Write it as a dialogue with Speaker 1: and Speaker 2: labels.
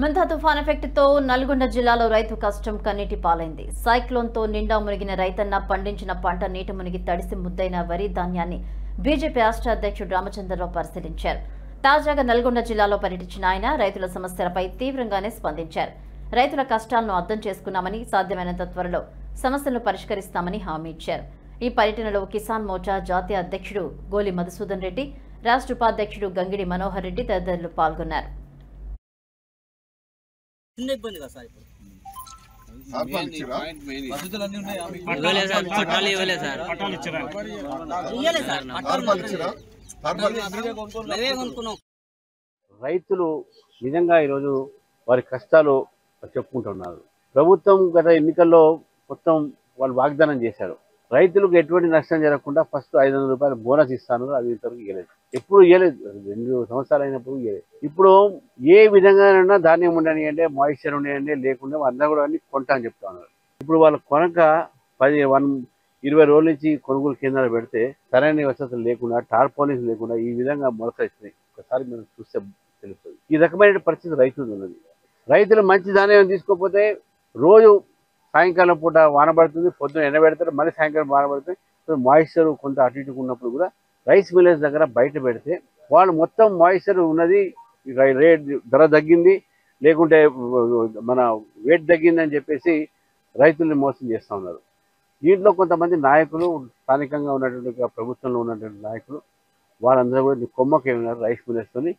Speaker 1: మంతా తుఫాన్ ఎఫెక్ట్ తో నల్గొండ జిల్లాలో రైతు కష్టం కన్నీటి పాలైంది. సైక్లోన్ తో నిండా మునిగిన రైతన్న పండించిన పంట నీట మునిగి తడిసి ముద్దైన వరి ధాన్యాన్ని బీజేపీ రాష్ట్ర అధ్యక్షుడు రామచంద్రరావు పరిశీలించారు. తాజాగా నల్గొండ జిల్లాలో పర్యటించిన ఆయన రైతుల సమస్యలపై తీవ్రంగానే స్పందించారు. రైతుల కష్టాలను అర్థం చేసుకున్నామని, సాధ్యమైనంత త్వరలో సమస్యలను పరిష్కరిస్తామని హామీ ఇచ్చారు. ఈ పర్యటనలో కిసాన్ మోర్చా జాతీయ అధ్యక్షుడు గోలి మధుసూదన్ రెడ్డి, రాష్ట్ర ఉపాధ్యక్షుడు గంగిడి మనోహర్ రెడ్డి తదితరులు పాల్గొన్నారు.
Speaker 2: రైతులు నిజంగా ఈరోజు వారి కష్టాలు చెప్పుకుంటున్నారు. ప్రభుత్వం గత ఎన్నికల్లో మొత్తం వాళ్ళు వాగ్దానం చేశారు. రైతులకు ఎటువంటి నష్టం జరగకుండా ఫస్ట్ 500 రూపాయలు బోనస్ ఇస్తాను, అది ఇంతవరకు ఇవ్వలేదు. ఎప్పుడు ఇవ్వలేదు, 2 సంవత్సరాలు అయినప్పుడు ఇవ్వలేదు. ఇప్పుడు ఏ విధంగానైనా ధాన్యం ఉండనియండి, మాయిశ్చర్ ఉండనియండి, లేకుండా అందరూ కూడా అన్ని కొంటా అని చెప్తా ఉన్నారు. ఇప్పుడు వాళ్ళు కొనక 20 రోజుల నుంచి కొనుగోలు కేంద్రాలు పెడితే సరైన వసతులు లేకుండా, టార్పాలిన్స్ లేకుండా ఈ విధంగా మొలకరిస్తున్నాయి. ఒకసారి మనం చూస్తే తెలుస్తుంది. ఈ రకమైన పరిస్థితి రైతులు ఉన్నది. రైతులు మంచి ధాన్యం తీసుకోకపోతే రోజు సాయంకాలం పూట వాన పడుతుంది, పొద్దున ఎండబెడతారు, మళ్ళీ సాయంకాలం వాన పడుతుంది. మాయిశ్చర్ కొంత అటు ఇటు ఉన్నప్పుడు కూడా రైస్ మిల్లర్స్ దగ్గర బయట పెడితే వాళ్ళు మొత్తం మాయిశ్చర్ ఉన్నది, రేట్ ధర తగ్గింది, లేకుంటే మన వెయిట్ తగ్గింది అని చెప్పేసి రైతుల్ని మోసం చేస్తూ ఉన్నారు. దీంట్లో కొంతమంది నాయకులు, స్థానికంగా ఉన్నటువంటి ప్రభుత్వంలో ఉన్నటువంటి నాయకులు, వాళ్ళందరూ కూడా కొమ్మకి ఉన్నారు రైస్ మిల్లర్స్తోని.